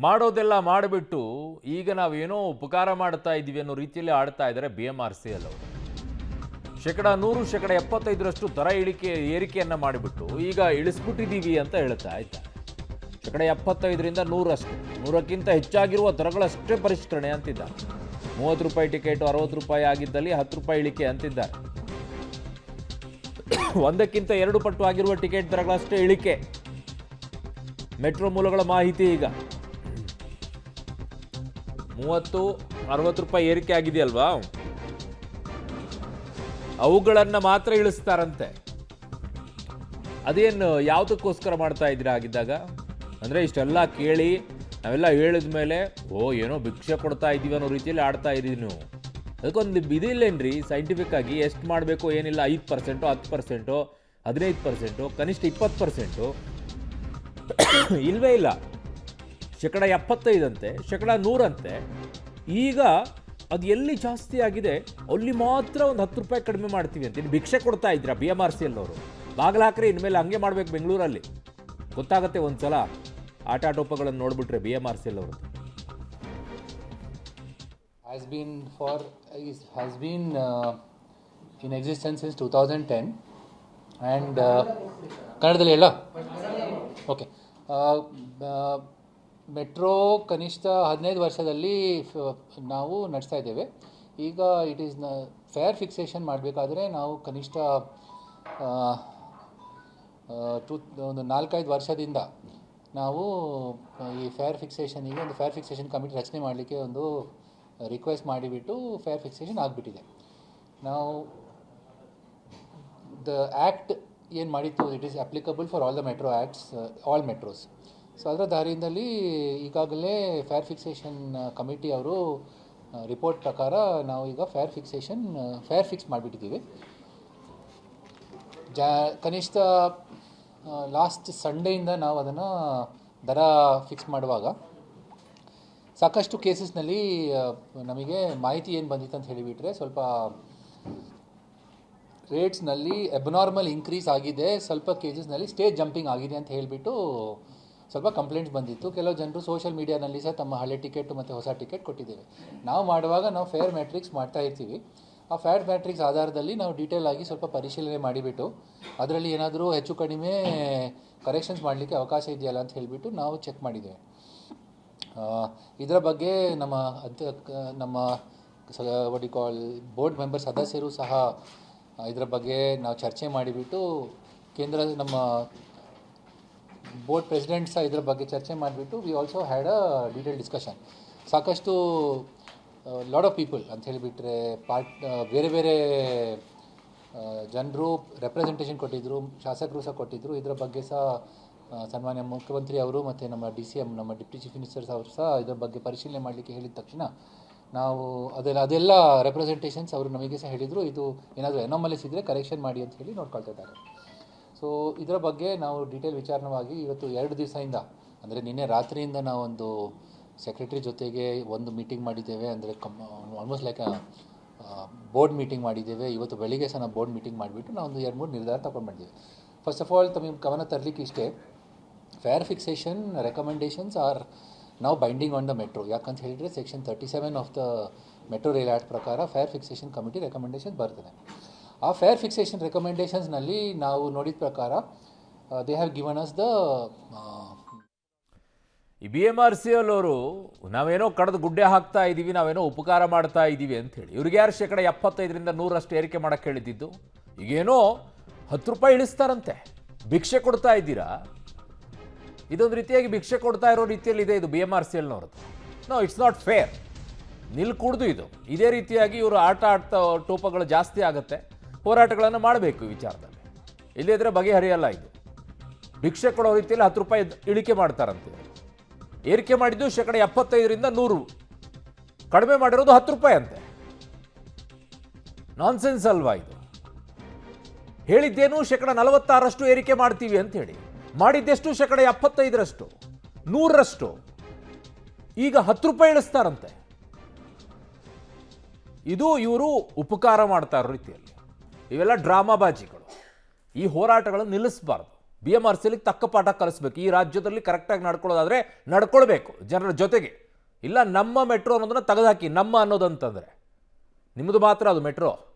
ಮಾಡೋದೆಲ್ಲ ಮಾಡಿಬಿಟ್ಟು ಈಗ ನಾವೇನೋ ಉಪಕಾರ ಮಾಡ್ತಾ ಇದ್ದೀವಿ ಅನ್ನೋ ರೀತಿಯಲ್ಲಿ ಆಡ್ತಾ ಇದ್ದಾರೆ BMRCL ಅವರು. 100% 75% ದರ ಏರಿಕೆಯನ್ನು ಮಾಡಿಬಿಟ್ಟು ಈಗ ಇಳಿಸ್ಬಿಟ್ಟಿದ್ದೀವಿ ಅಂತ ಹೇಳ್ತಾ ಇದ್ದಾರೆ. 75ರಿಂದ 100%, 100ಕ್ಕಿಂತ ಹೆಚ್ಚಾಗಿರುವ ದರಗಳಷ್ಟೇ ಪರಿಷ್ಕರಣೆ ಅಂತಿದ್ದಾರೆ. 30 ರೂಪಾಯಿ ಟಿಕೆಟ್ 60 ರೂಪಾಯಿ ಆಗಿದ್ದಲ್ಲಿ 10 ರೂಪಾಯಿ ಇಳಿಕೆ ಅಂತಿದ್ದಾರೆ. 1ಕ್ಕಿಂತ 2 ಪಟ್ಟು ಆಗಿರುವ ಟಿಕೆಟ್ ದರಗಳಷ್ಟೇ ಇಳಿಕೆ. ಮೆಟ್ರೋ ಮೂಲಗಳ ಮಾಹಿತಿ ಈಗ 30-60 ರೂಪಾಯಿ ಏರಿಕೆ ಆಗಿದೆಯಲ್ವಾ, ಅವುಗಳನ್ನು ಮಾತ್ರ ಇಳಿಸ್ತಾರಂತೆ. ಅದೇನು ಯಾವುದಕ್ಕೋಸ್ಕರ ಮಾಡ್ತಾ ಇದ್ದೀರಾ ಆಗಿದ್ದಾಗ? ಅಂದರೆ ಇಷ್ಟೆಲ್ಲ ಕೇಳಿ ನಾವೆಲ್ಲ ಹೇಳಿದ ಮೇಲೆ ಏನೋ ಭಿಕ್ಷೆ ಕೊಡ್ತಾ ಇದ್ದೀವಿ ಅನ್ನೋ ರೀತಿಯಲ್ಲಿ ಆಡ್ತಾ ಇದ್ದೀವಿ ನೀವು. ಅದಕ್ಕೊಂದು ಇದಿಲ್ಲೇನ್ರಿ ಸೈಂಟಿಫಿಕ್ ಆಗಿ ಎಷ್ಟು ಮಾಡಬೇಕು ಏನಿಲ್ಲ? 5%, 10%, 15%, ಕನಿಷ್ಠ 20%? ಇಲ್ವೇ ಇಲ್ಲ. 75% ಅಂತೆ, 100% ಅಂತೆ. ಈಗ ಅದು ಎಲ್ಲಿ ಜಾಸ್ತಿ ಆಗಿದೆ ಅಲ್ಲಿ ಮಾತ್ರ ಒಂದು 10 ರೂಪಾಯಿ ಕಡಿಮೆ ಮಾಡ್ತೀವಿ ಅಂತ ಭಿಕ್ಷೆ ಕೊಡ್ತಾ ಇದ್ದೀರಾ BMRCL ಅವರು? ಬಾಗಿಲು ಹಾಕ್ರಿ, ಇನ್ಮೇಲೆ ಹಂಗೆ ಮಾಡ್ಬೇಕು ಬೆಂಗಳೂರಲ್ಲಿ. ಗೊತ್ತಾಗುತ್ತೆ ಒಂದ್ಸಲ ಆಟಾಟೋಪಗಳನ್ನು ನೋಡ್ಬಿಟ್ರೆ BMRCL ಅವರು. has been in existence since 2010 and ಕನ್ನಡದಲ್ಲಿ ಹೇಳ ಓಕೆ. ಮೆಟ್ರೋ ಕನಿಷ್ಠ 15 ವರ್ಷದಲ್ಲಿ ನಾವು ನಡೆಸ್ತಾ ಇದ್ದೇವೆ. ಈಗ ಇಟ್ ಈಸ್ ಫೇರ್ ಫಿಕ್ಸೇಷನ್ ಮಾಡಬೇಕಾದ್ರೆ ನಾವು ಕನಿಷ್ಠ ಒಂದು 4-5 ವರ್ಷದಿಂದ ನಾವು ಈ ಫೇರ್ ಫಿಕ್ಸೇಷನಿಗೆ ಒಂದು ಫೇರ್ ಫಿಕ್ಸೇಷನ್ ಕಮಿಟಿ ರಚನೆ ಮಾಡಲಿಕ್ಕೆ ಒಂದು ರಿಕ್ವೆಸ್ಟ್ ಮಾಡಿಬಿಟ್ಟು ಫೇರ್ ಫಿಕ್ಸೇಷನ್ ಆಗಿಬಿಟ್ಟಿದೆ. ನಾವು ದ ಆ್ಯಕ್ಟ್ ಏನು ಮಾಡಿತ್ತು, it is applicable for all the metro acts, all metros. So ಅದರ ದಾರಿಯಿಂದಲೇ ಈಗಾಗಲೇ ಫೇರ್ ಫಿಕ್ಸೇಷನ್ ಕಮಿಟಿ ಅವರು ರಿಪೋರ್ಟ್ ಪ್ರಕಾರ ನಾವು ಈಗ ಫೇರ್ ಫಿಕ್ಸ್ ಮಾಡಿಬಿಟ್ಟಿದ್ದೀವಿ. ಕನಿಷ್ಠ ಲಾಸ್ಟ್ ಸಂಡೇಯಿಂದ ನಾವು ಅದನ್ನು ದರ ಫಿಕ್ಸ್ ಮಾಡುವಾಗ ಸಾಕಷ್ಟು ಕೇಸಸ್ನಲ್ಲಿ ನಮಗೆ ಮಾಹಿತಿ ಏನು ಬಂದಿತ್ತು ಅಂತ ಹೇಳಿಬಿಟ್ರೆ, ಸ್ವಲ್ಪ ರೇಟ್ಸ್ನಲ್ಲಿ ಅಬ್ನಾರ್ಮಲ್ ಇನ್ಕ್ರೀಸ್ ಆಗಿದೆ, ಸ್ವಲ್ಪ ಕೇಸಸ್ನಲ್ಲಿ ಸ್ಟೇಜ್ ಜಂಪಿಂಗ್ ಆಗಿದೆ ಅಂತ ಹೇಳಿಬಿಟ್ಟು ಸ್ವಲ್ಪ ಕಂಪ್ಲೇಂಟ್ಸ್ ಬಂದಿತ್ತು. ಕೆಲವು ಜನರು ಸೋಷಿಯಲ್ ಮೀಡಿಯಾನಲ್ಲಿ ಸಹ ತಮ್ಮ ಹಳೆ ಟಿಕೆಟ್ ಮತ್ತು ಹೊಸ ಟಿಕೆಟ್ ಕೊಟ್ಟಿದ್ದೇವೆ. ನಾವು ಮಾಡುವಾಗ ನಾವು ಫೇರ್ ಮ್ಯಾಟ್ರಿಕ್ಸ್ ಮಾಡ್ತಾ ಇರ್ತೀವಿ. ಆ ಫೇರ್ ಮ್ಯಾಟ್ರಿಕ್ಸ್ ಆಧಾರದಲ್ಲಿ ನಾವು ಡೀಟೇಲ್ ಆಗಿ ಸ್ವಲ್ಪ ಪರಿಶೀಲನೆ ಮಾಡಿಬಿಟ್ಟು ಅದರಲ್ಲಿ ಏನಾದರೂ ಹೆಚ್ಚು ಕಡಿಮೆ ಕರೆಕ್ಷನ್ಸ್ ಮಾಡಲಿಕ್ಕೆ ಅವಕಾಶ ಇದೆಯಲ್ಲ ಅಂತ ಹೇಳಿಬಿಟ್ಟು ನಾವು ಚೆಕ್ ಮಾಡಿದ್ದೇವೆ. ಇದರ ಬಗ್ಗೆ ನಮ್ಮ what you call board member ಸದಸ್ಯರು ಸಹ ಇದರ ಬಗ್ಗೆ ನಾವು ಚರ್ಚೆ ಮಾಡಿಬಿಟ್ಟು ನಮ್ಮ ಬೋರ್ಡ್ ಪ್ರೆಸಿಡೆಂಟ್ ಸಹ ಇದರ ಬಗ್ಗೆ ಚರ್ಚೆ ಮಾಡಿಬಿಟ್ಟು we also had a detail discussion. ಸಾಕಷ್ಟು ಲಾಟ್ ಆಫ್ ಪೀಪಲ್ ಅಂತ ಹೇಳಿಬಿಟ್ರೆ ಬೇರೆ ಬೇರೆ ಜನರು ರೆಪ್ರೆಸೆಂಟೇಷನ್ ಕೊಟ್ಟಿದ್ದರು, ಶಾಸಕರು ಸಹ ಕೊಟ್ಟಿದ್ದರು. ಇದರ ಬಗ್ಗೆ ಸಹ ಸನ್ಮಾನ್ಯ ಮುಖ್ಯಮಂತ್ರಿ ಅವರು ಮತ್ತು ನಮ್ಮ DCM, ನಮ್ಮ ಡಿಪ್ಟಿ ಚೀಫ್ ಮಿನಿಸ್ಟರ್ಸ್ ಅವರು ಸಹ ಇದರ ಬಗ್ಗೆ ಪರಿಶೀಲನೆ ಮಾಡಲಿಕ್ಕೆ ಹೇಳಿದ ತಕ್ಷಣ ನಾವು ಅದೆಲ್ಲ ರೆಪ್ರೆಸೆಂಟೇಷನ್ಸ್ ಅವರು ನಮಗೆ ಸಹ ಹೇಳಿದರು, ಇದು ಏನಾದರೂ ಎನಾಮಲೀಸ್ ಇದ್ದರೆ ಕರೆಕ್ಷನ್ ಮಾಡಿ ಅಂತ ಹೇಳಿ ನೋಡ್ಕೊಳ್ತಾ ಇದ್ದಾರೆ. ಸೊ ಇದರ ಬಗ್ಗೆ ನಾವು ಡೀಟೇಲ್ ವಿಚಾರಣವಾಗಿ ಇವತ್ತು 2 ದಿವಸದಿಂದ, ಅಂದರೆ ನಿನ್ನೆ ರಾತ್ರಿಯಿಂದ ನಾವೊಂದು ಸೆಕ್ರೆಟರಿ ಜೊತೆಗೆ ಒಂದು ಮೀಟಿಂಗ್ ಮಾಡಿದ್ದೇವೆ. ಅಂದರೆ ಆಲ್ಮೋಸ್ಟ್ ಲೈಕ್ ಬೋರ್ಡ್ ಮೀಟಿಂಗ್ ಮಾಡಿದ್ದೇವೆ. ಇವತ್ತು ಬೆಳಿಗ್ಗೆ ಸಹ ನಾವು ಬೋರ್ಡ್ ಮೀಟಿಂಗ್ ಮಾಡಿಬಿಟ್ಟು ನಾವು ಒಂದು 2-3 ನಿರ್ಧಾರ ತಗೊಂಡು ಮಾಡಿದ್ದೇವೆ. ಫಸ್ಟ್ ಆಫ್ ಆಲ್ ತಮಗೆ ಗಮನ ತರಲಿಕ್ಕೆ ಇಷ್ಟೇ, ಫೇರ್ ಫಿಕ್ಸೇಷನ್ ರೆಕಮೆಂಡೇಷನ್ಸ್ ಆರ್ ನಾವು ಬೈಂಡಿಂಗ್ ಆನ್ ದ ಮೆಟ್ರೋ. ಯಾಕಂತ ಹೇಳಿದರೆ section 37 of the metro rail act ಪ್ರಕಾರ ಫೇರ್ ಫಿಕ್ಸೇಷನ್ ಕಮಿಟಿ ರೆಕಮೆಂಡೇಷನ್ ಬರ್ತದೆ. ಆ ಫೇರ್ ಫಿಕ್ಸೇಷನ್ ರೆಕಮೆಂಡೇಷನ್ಸ್ನಲ್ಲಿ ನಾವು ನೋಡಿದ ಪ್ರಕಾರ they have given us the ಈ BMRCL ಅವರು ನಾವೇನೋ ಕಳೆದು ಗುಡ್ಡೆ ಹಾಕ್ತಾ ಇದ್ದೀವಿ, ನಾವೇನೋ ಉಪಕಾರ ಮಾಡ್ತಾ ಇದ್ದೀವಿ ಅಂಥೇಳಿ ಇವ್ರಿಗೆ ಯಾರು 75ರಿಂದ 100% ಏರಿಕೆ ಮಾಡೋಕ್ಕೆ ಹೇಳಿದ್ದು? ಈಗೇನೋ 10 ರೂಪಾಯಿ ಇಳಿಸ್ತಾರಂತೆ. ಭಿಕ್ಷೆ ಕೊಡ್ತಾ ಇದ್ದೀರಾ? ಇದೊಂದು ರೀತಿಯಾಗಿ ಭಿಕ್ಷೆ ಕೊಡ್ತಾ ಇರೋ ರೀತಿಯಲ್ಲಿ ಇದೆ ಇದು BMRCLನವ್ರದ್ದು. No, it's not fair. ಕೂಡ್ದು ಇದು ಇದೇ ರೀತಿಯಾಗಿ ಇವರು ಆಡ್ತಾ ಟೋಪಗಳು ಜಾಸ್ತಿ ಆಗುತ್ತೆ. ಹೋರಾಟಗಳನ್ನು ಮಾಡಬೇಕು ಈ ವಿಚಾರದಲ್ಲಿ, ಇಲ್ಲದಿದ್ದರೆ ಬಗೆಹರಿಯಲ್ಲ ಇದು. ಭಿಕ್ಷೆ ಕೊಡೋ ರೀತಿಯಲ್ಲಿ 10 ರೂಪಾಯಿ ಇಳಿಕೆ ಮಾಡ್ತಾರಂತೆ. ಏರಿಕೆ ಮಾಡಿದ್ದು 75ರಿಂದ 100, ಕಡಿಮೆ ಮಾಡಿರೋದು 10 ರೂಪಾಯಿ ಅಂತೆ. ನಾನ್ಸೆನ್ಸ್ ಅಲ್ವಾ ಇದು? ಹೇಳಿದ್ದೇನು 46% ಏರಿಕೆ ಮಾಡ್ತೀವಿ ಅಂತ ಹೇಳಿ, ಮಾಡಿದ್ದೆಷ್ಟು 75%, 100%. ಈಗ 10 ರೂಪಾಯಿ ಇಳಿಸ್ತಾರಂತೆ. ಇದು ಇವರು ಉಪಕಾರ ಮಾಡ್ತಾ ಇರೋ ರೀತಿಯಲ್ಲಿ. ಇವೆಲ್ಲ ಡ್ರಾಮಾಬಾಜಿಗಳು. ಈ ಹೋರಾಟಗಳನ್ನು ನಿಲ್ಲಿಸಬಾರ್ದು. BMRCಲಿ ತಕ್ಕ ಪಾಠ ಕಲಿಸ್ಬೇಕು. ಈ ರಾಜ್ಯದಲ್ಲಿ ಕರೆಕ್ಟಾಗಿ ನಡ್ಕೊಳ್ಳೋದಾದರೆ ನಡ್ಕೊಳ್ಬೇಕು ಜನರ ಜೊತೆಗೆ. ಇಲ್ಲ ನಮ್ಮ ಮೆಟ್ರೋ ಅನ್ನೋದನ್ನು ತೆಗೆದುಹಾಕಿ, ನಮ್ಮ ಅನ್ನೋದಂತಂದರೆ ನಿಮ್ಮದು ಮಾತ್ರ ಅದು ಮೆಟ್ರೋ.